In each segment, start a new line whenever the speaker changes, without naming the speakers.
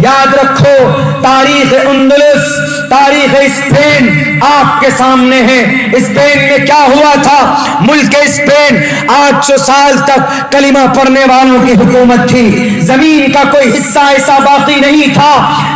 یاد رکھو تاریخ اندلس، تاریخ اسپین آپ کے سامنے ہے. اسپین میں کیا ہوا تھا؟ ملک اسپین 800 سال تک کلمہ پڑھنے والوں کی حکومت تھی. زمین کا کوئی حصہ ایسا باقی نہیں تھا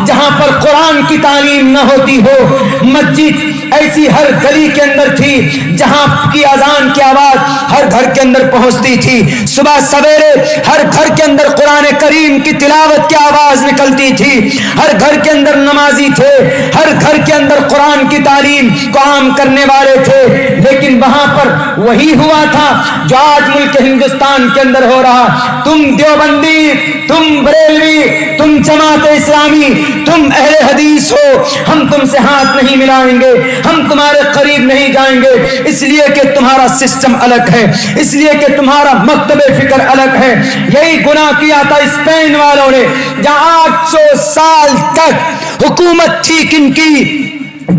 جہاں پر قرآن کی تعلیم نہ ہوتی ہو. مسجد ایسی ہر گلی کے اندر تھی جہاں کی اذان کی آواز ہر گھر کے اندر پہنچتی تھی. صبح سویرے ہر گھر کے اندر قرآن کریم کی تلاوت کی آواز نکلتی تھی. ہر گھر کے اندر نمازی تھے، ہر گھر کے اندر قرآن کی تعلیم کو عام کرنے والے تھے. لیکن وہاں پر وہی ہوا تھا جو آج ملک ہندوستان کے اندر ہو رہا. تم دیوبندی، تم بریلوی، تم جماعت اسلامی، تم اہل حدیث ہو، ہم تم سے ہاتھ نہیں ملائیں گے، ہم تمہارے قریب نہیں جائیں گے، اس لیے کہ تمہارا سسٹم الگ ہے، اس لیے کہ تمہارا مکتب فکر الگ ہے. یہی گناہ کیا تھا اسپین والوں نے جہاں 800 سال تک حکومت تھی کن کی؟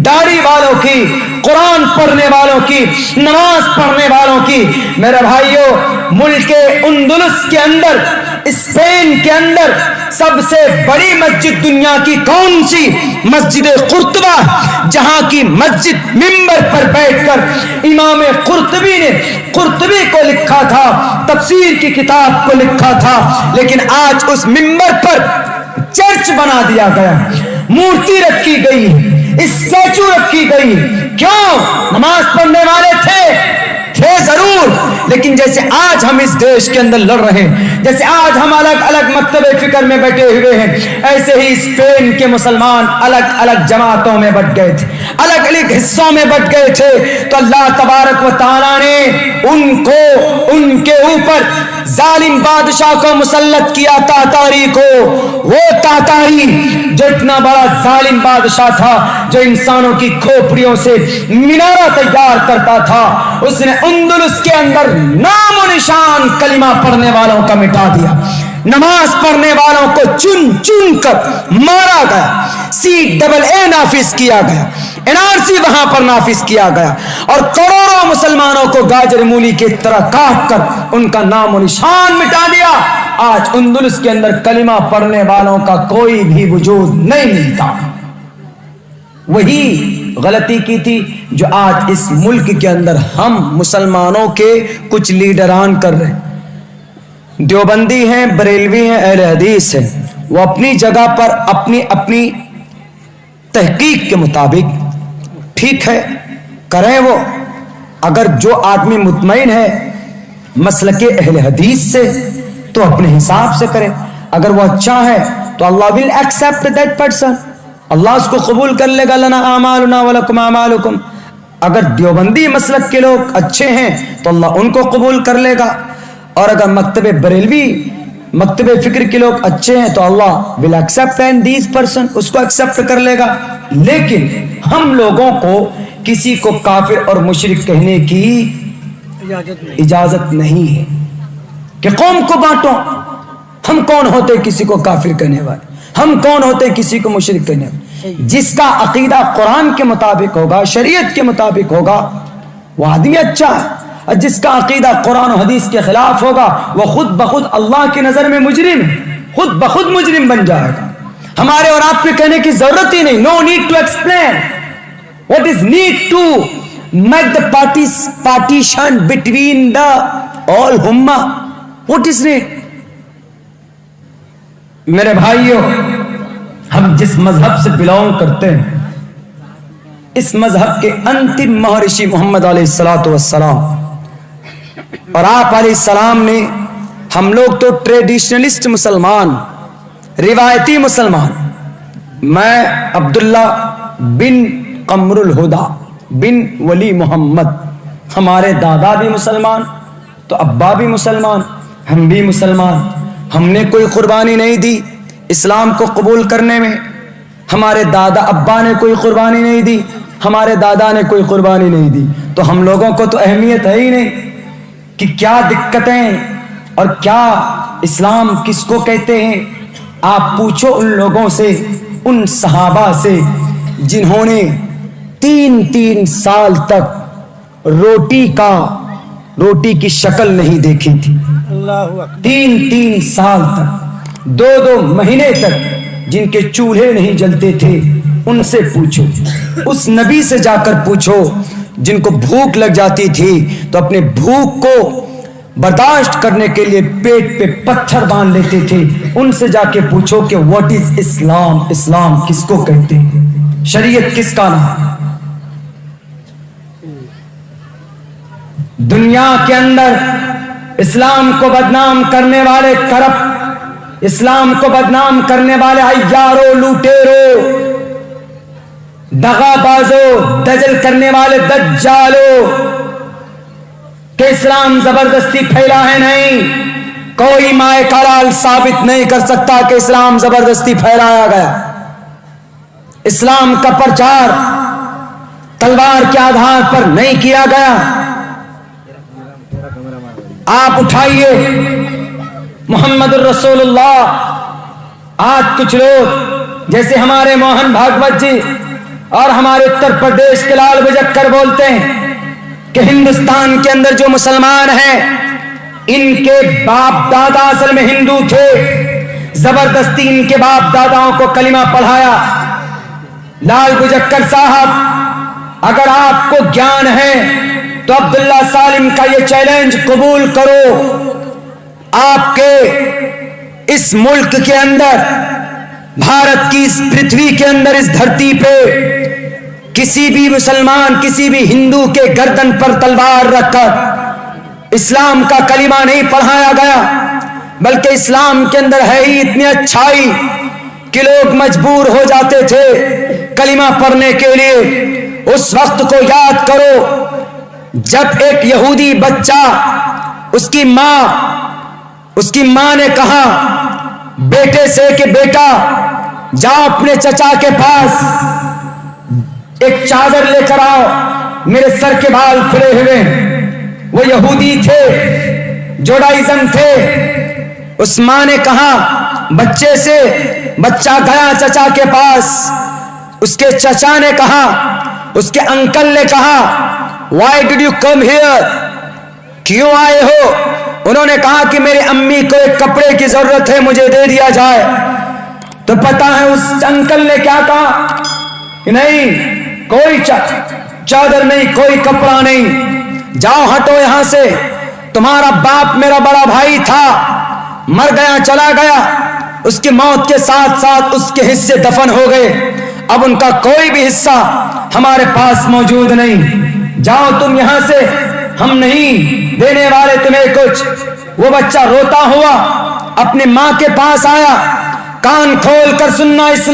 داڑھی والوں کی، قرآن پڑھنے والوں کی، نماز پڑھنے والوں کی. میرے بھائیوں، ملک اندلس کے اندر، اسپین کے اندر سب سے بڑی مسجد دنیا کی کون سی؟ مسجد قرطبہ، جہاں کی مسجد منبر پر بیٹھ کر امام قرطبی نے قرطبی کو لکھا تھا، تفسیر کی کتاب کو لکھا تھا. لیکن آج اس منبر پر چرچ بنا دیا گیا، مورتی رکھی گئی، اسٹیچو رکھی گئی. کیوں؟ نماز پڑھنے والے تھے ضرور، لیکن جیسے آج ہم اس دیش کے اندر لڑ رہے ہیں، جیسے آج ہم الگ الگ مکتب فکر میں بیٹھے ہوئے ہیں، ایسے ہی اسپین کے مسلمان الگ الگ جماعتوں میں بٹ گئے تھے، الگ الگ حصوں میں بٹ گئے تھے. تو اللہ تبارک و تعالیٰ نے ان کو، ان کے اوپر ظالم بادشاہ کو مسلط کیا، تاتاری کو. وہ تاتاری جو اتنا بڑا ظالم بادشاہ تھا، جو انسانوں کی کھوپڑیوں سے مینارہ تیار کرتا تھا، اس نے اندلس کے اندر نام و نشان کلمہ پڑھنے والوں کا مٹا دیا. نماز پڑھنے والوں کو چن چن کر مارا گیا، CAA نافذ کیا گیا، NRC وہاں پر نافذ کیا گیا، اور کروڑوں مسلمانوں کو گاجر مولی کی طرح کاٹ کر ان کا نام و نشان مٹا دیا. آج اندلس کے اندر کلمہ پڑھنے والوں کا کوئی بھی وجود نہیں ملتا. وہی غلطی کی تھی جو آج اس ملک کے اندر ہم مسلمانوں کے کچھ لیڈران کر رہے ہیں. دیوبندی ہیں، بریلوی ہیں، اہل حدیث ہیں، وہ اپنی جگہ پر اپنی اپنی تحقیق کے مطابق ٹھیک ہے کریں. وہ اگر جو آدمی مطمئن ہے مسلک اہل حدیث سے تو اپنے حساب سے کرے. اگر وہ اچھا ہے تو اللہ will accept that person، اللہ اس کو قبول کر لے گا. لنا اعمالنا ولکم اعمالکم. اگر دیوبندی مسلک کے لوگ اچھے ہیں تو اللہ ان کو قبول کر لے گا، اور اگر مکتب بریلوی، مکتب فکر کے لوگ اچھے ہیں تو اللہ will accept and these person، اس کو accept کر لے گا. لیکن ہم لوگوں کو کسی کو کافر اور مشرک کہنے کی اجازت نہیں ہے کہ قوم کو بانٹو. ہم کون ہوتے کسی کو کافر کہنے والے؟ ہم کون ہوتے کسی کو مشرک کہنے والے؟ جس کا عقیدہ قرآن کے مطابق ہوگا، شریعت کے مطابق ہوگا، وہ آدمی اچھا ہے. اور جس کا عقیدہ قرآن و حدیث کے خلاف ہوگا وہ خود بخود اللہ کی نظر میں مجرم ہے، خود بخود مجرم بن جائے گا. ہمارے اور آپ کے کہنے کی ضرورت ہی نہیں. No need to explain. What is need to make the partition between the all ummah. What is it? میرے بھائیوں، ہم جس مذہب سے بلانگ کرتے ہیں، اس مذہب کے انتم مہرشی محمد علیہ الصلوۃ والسلام اور آپ علیہ السلام نے، ہم لوگ تو ٹریڈیشنلسٹ مسلمان، روایتی مسلمان. میں عبداللہ بن قمر الہدا بن ولی محمد، ہمارے دادا بھی مسلمان تو ابا بھی مسلمان، ہم بھی مسلمان. ہم نے کوئی قربانی نہیں دی اسلام کو قبول کرنے میں. ہمارے دادا ابا نے کوئی قربانی نہیں دی، ہمارے دادا نے کوئی قربانی نہیں دی. تو ہم لوگوں کو تو اہمیت ہے ہی نہیں کہ کیا دقتیں اور کیا اسلام کس کو کہتے ہیں. آپ پوچھو ان لوگوں سے، ان صحابہ سے جنہوں نے 3 سال تک روٹی کی شکل نہیں دیکھی تھی. 3 سال تک، 2 مہینے تک جن کے چولہے نہیں جلتے تھے ان سے پوچھو، اس نبی سے جا کر پوچھو جن کو بھوک لگ جاتی تھی تو اپنے بھوک کو برداشت کرنے کے لیے پیٹ پہ پتھر باندھ لیتے تھے، ان سے جا کے پوچھو کہ واٹ از اسلام، اسلام کس کو کہتے ہیں، شریعت کس کا نام ہے۔ دنیا کے اندر اسلام کو بدنام کرنے والے کرپٹ، اسلام کو بدنام کرنے والے عیاروں، لوٹیروں، دغا بازوں، دجل کرنے والے دجالوں کہ اسلام زبردستی پھیلا ہے، نہیں، کوئی مائے کلال ثابت نہیں کر سکتا کہ اسلام زبردستی پھیلایا گیا۔ اسلام کا پرچار تلوار کے آدھار پر نہیں کیا گیا۔ آپ اٹھائیے محمد الرسول اللہ۔ آج کچھ لوگ جیسے ہمارے موہن بھاگوت جی اور ہمارے اتر پردیش کے لال بجکر بولتے ہیں کہ ہندوستان کے اندر جو مسلمان ہیں ان کے باپ دادا اصل میں ہندو تھے، زبردستی ان کے باپ داداؤں کو کلمہ پڑھایا۔ لال بجکر صاحب، اگر آپ کو گیان ہے تو عبداللہ سالم کا یہ چیلنج قبول کرو۔ آپ کے اس ملک کے اندر، بھارت کی اس پرتھوی کے اندر، اس دھرتی پہ کسی بھی مسلمان، کسی بھی ہندو کے گردن پر تلوار رکھ کر اسلام کا کلمہ نہیں پڑھایا گیا، بلکہ اسلام کے اندر ہے ہی اتنی اچھائی کہ لوگ مجبور ہو جاتے تھے کلمہ پڑھنے کے لیے۔ اس وقت کو یاد کرو جب ایک یہودی بچہ، اس کی ماں نے کہا بیٹے سے کہ بیٹا جاؤ اپنے چچا کے پاس ایک چادر لے کر آؤ، میرے سر کے بال کھلے ہوئے۔ وہ یہودی تھے، جوڈائزم تھے۔ اس ماں نے کہا بچے سے، بچہ گیا چچا کے پاس، اس کے چچا نے کہا، اس کے انکل نے کہا why did you come here، کیوں آئے ہو؟ انہوں نے کہا کہ میری امی کو ایک کپڑے کی ضرورت ہے، مجھے دے دیا جائے۔ تو پتہ ہے اس انکل نے کیا کہا کہ نہیں، کوئی چادر نہیں، کوئی کپڑا نہیں، جاؤ ہٹو یہاں سے، تمہارا باپ میرا بڑا بھائی تھا، مر گیا، چلا گیا، اس کی موت کے ساتھ ساتھ اس کے حصے دفن ہو گئے، اب ان کا کوئی بھی حصہ ہمارے پاس موجود نہیں، جاؤ تم یہاں سے، ہم نہیں دینے والے تمہیں کچھ۔ وہ بچہ روتا ہوا اپنی ماں کے پاس آیا، کان کھول کر سننا، اس